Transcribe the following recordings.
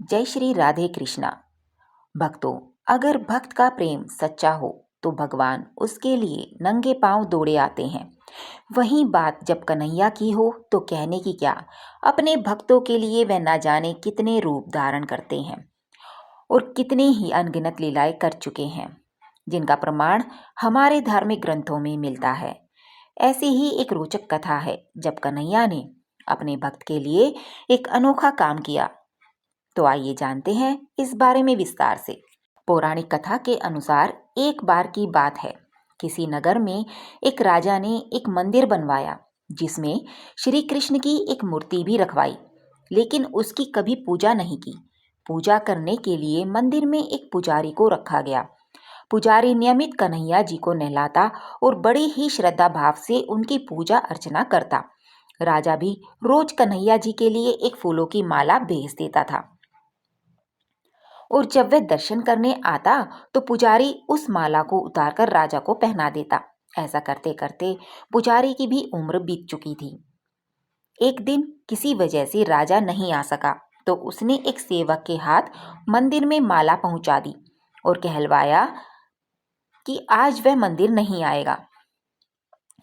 जय श्री राधे कृष्णा। भक्तों, अगर भक्त का प्रेम सच्चा हो तो भगवान उसके लिए नंगे पांव दौड़े आते हैं। वहीं बात जब कन्हैया की हो तो कहने की क्या, अपने भक्तों के लिए वह ना जाने कितने रूप धारण करते हैं और कितने ही अनगिनत लीलाएं कर चुके हैं, जिनका प्रमाण हमारे धार्मिक ग्रंथों में मिलता है। ऐसी ही एक रोचक कथा है जब कन्हैया ने अपने भक्त के लिए एक अनोखा काम किया। तो आइए जानते हैं इस बारे में विस्तार से। पौराणिक कथा के अनुसार एक बार की बात है, किसी नगर में एक राजा ने एक मंदिर बनवाया जिसमें श्री कृष्ण की एक मूर्ति भी रखवाई, लेकिन उसकी कभी पूजा नहीं की। पूजा करने के लिए मंदिर में एक पुजारी को रखा गया। पुजारी नियमित कन्हैया जी को नहलाता और बड़ी ही श्रद्धा भाव से उनकी पूजा अर्चना करता। राजा भी रोज कन्हैया जी के लिए एक फूलों की माला भेज देता था और जब वह दर्शन करने आता तो पुजारी उस माला को उतारकर राजा को पहना देता। ऐसा करते करते पुजारी की भी उम्र बीत चुकी थी। एक दिन किसी वजह से राजा नहीं आ सका तो उसने एक सेवक के हाथ मंदिर में माला पहुंचा दी और कहलवाया कि आज वह मंदिर नहीं आएगा,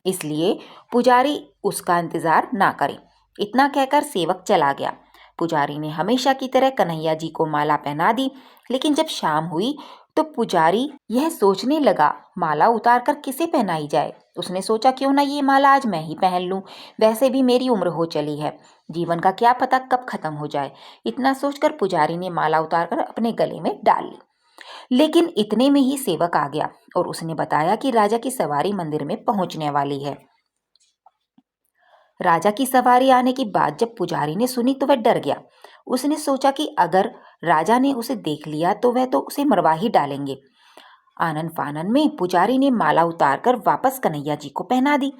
इसलिए पुजारी उसका इंतजार ना करे। इतना कहकर सेवक चला गया। पुजारी ने हमेशा की तरह कन्हैया जी को माला पहना दी, लेकिन जब शाम हुई तो पुजारी यह सोचने लगा माला उतारकर किसे पहनाई जाए। उसने सोचा क्यों ना ये माला आज मैं ही पहन लूं, वैसे भी मेरी उम्र हो चली है, जीवन का क्या पता कब खत्म हो जाए। इतना सोचकर पुजारी ने माला उतारकर अपने गले में डाल ली। लेकिन इतने में ही सेवक आ गया और उसने बताया कि राजा की सवारी मंदिर में पहुंचने वाली है। राजा की सवारी आने की बात जब पुजारी ने सुनी तो वह डर गया। उसने सोचा कि अगर राजा ने उसे देख लिया तो वह तो उसे मरवा ही डालेंगे। आनन फानन में पुजारी ने माला उतारकर वापस कन्हैया जी को पहना दी।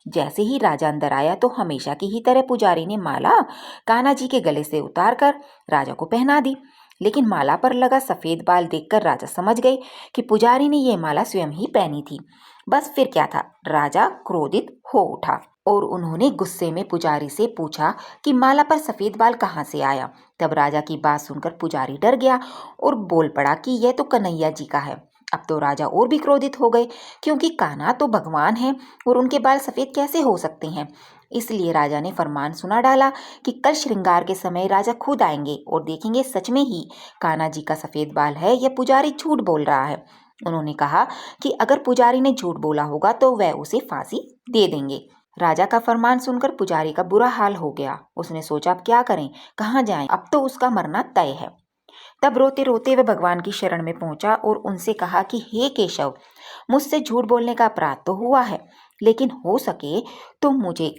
जैसे ही राजा अंदर आया तो हमेशा की ही तरह पुजारी ने माला कान्हा जी के गले से उतारकर राजा को पहना दी। लेकिन माला पर लगा सफेद बाल देखकर राजा समझ गए कि पुजारी ने यह माला स्वयं ही पहनी थी। बस फिर क्या था, राजा क्रोधित हो उठा और उन्होंने गुस्से में पुजारी से पूछा कि माला पर सफेद बाल कहाँ से आया। तब राजा की बात सुनकर पुजारी डर गया और बोल पड़ा कि यह तो कन्हैया जी का है। अब तो राजा और भी क्रोधित हो गए, क्योंकि कान्हा तो भगवान है और उनके बाल सफेद कैसे हो सकते हैं। इसलिए राजा ने फरमान सुना डाला कि कल श्रृंगार के समय राजा खुद आएंगे और देखेंगे सच में ही कान्हा जी का सफेद बाल है या पुजारी झूठ बोल रहा है। उन्होंने कहा कि अगर पुजारी ने झूठ बोला होगा तो वह उसे फांसी दे देंगे। राजा का फरमान सुनकर पुजारी का बुरा हाल हो गया। उसने सोचा अब क्या करें, कहाँ जाएं, अब तो उसका मरना तय है। तब रोते रोते वह भगवान की शरण में पहुंचा और उनसे कहा कि हे केशव, मुझसे झूठ बोलने का अपराध तो हुआ है, लेकिन हो सके तो मुझे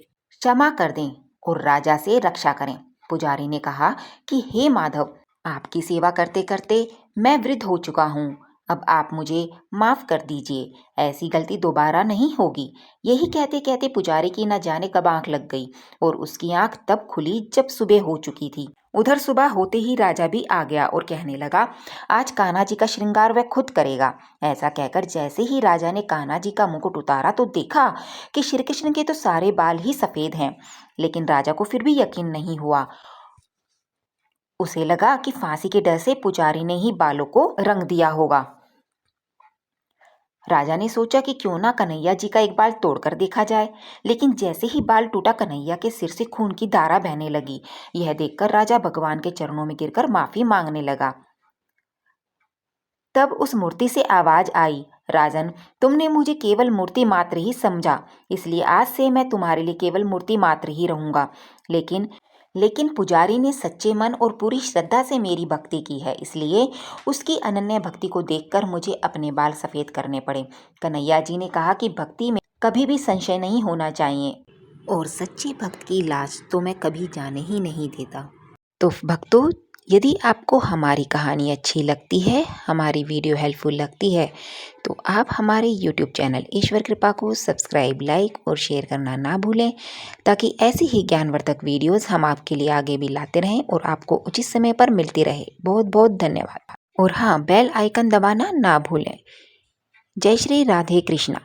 क्षमा कर दें और राजा से रक्षा करें। पुजारी ने कहा कि हे माधव, आपकी सेवा करते करते मैं वृद्ध हो चुका हूँ, अब आप मुझे माफ कर दीजिए, ऐसी गलती दोबारा नहीं होगी। यही कहते कहते पुजारी की न जाने कब आंख लग गई और उसकी आंख तब खुली जब सुबह हो चुकी थी। उधर सुबह होते ही राजा भी आ गया और कहने लगा आज कान्हा जी का श्रृंगार वह खुद करेगा। ऐसा कहकर जैसे ही राजा ने कान्हा जी का मुकुट उतारा तो देखा कि श्री कृष्ण के तो सारे बाल ही सफेद हैं। लेकिन राजा को फिर भी यकीन नहीं हुआ। उसे लगा कि फांसी के डर से पुजारी ने ही बालों को रंग दिया होगा। राजा ने सोचा कि क्यों ना कन्हैया जी का एक बाल तोड़कर देखा जाए। लेकिन जैसे ही बाल टूटा कन्हैया के सिर से खून की धारा बहने लगी। यह देखकर राजा भगवान के चरणों में गिरकर माफी मांगने लगा। तब उस मूर्ति से आवाज आई, राजन, तुमने मुझे केवल मूर्ति मात्र ही समझा, इसलिए आज से मैं तुम्हारे लिए केवल मूर्ति मात्र ही रहूंगा। लेकिन पुजारी ने सच्चे मन और पूरी श्रद्धा से मेरी भक्ति की है, इसलिए उसकी अनन्य भक्ति को देखकर मुझे अपने बाल सफेद करने पड़े। कन्हैया जी ने कहा कि भक्ति में कभी भी संशय नहीं होना चाहिए और सच्चे भक्त की लाज तो मैं कभी जाने ही नहीं देता। तो भक्तों, यदि आपको हमारी कहानी अच्छी लगती है, हमारी वीडियो हेल्पफुल लगती है, तो आप हमारे YouTube चैनल ईश्वर कृपा को सब्सक्राइब, लाइक और शेयर करना ना भूलें, ताकि ऐसी ही ज्ञानवर्धक वीडियोस हम आपके लिए आगे भी लाते रहें और आपको उचित समय पर मिलती रहे। बहुत बहुत धन्यवाद। और हाँ, बेल आइकन दबाना ना भूलें। जय श्री राधे कृष्णा।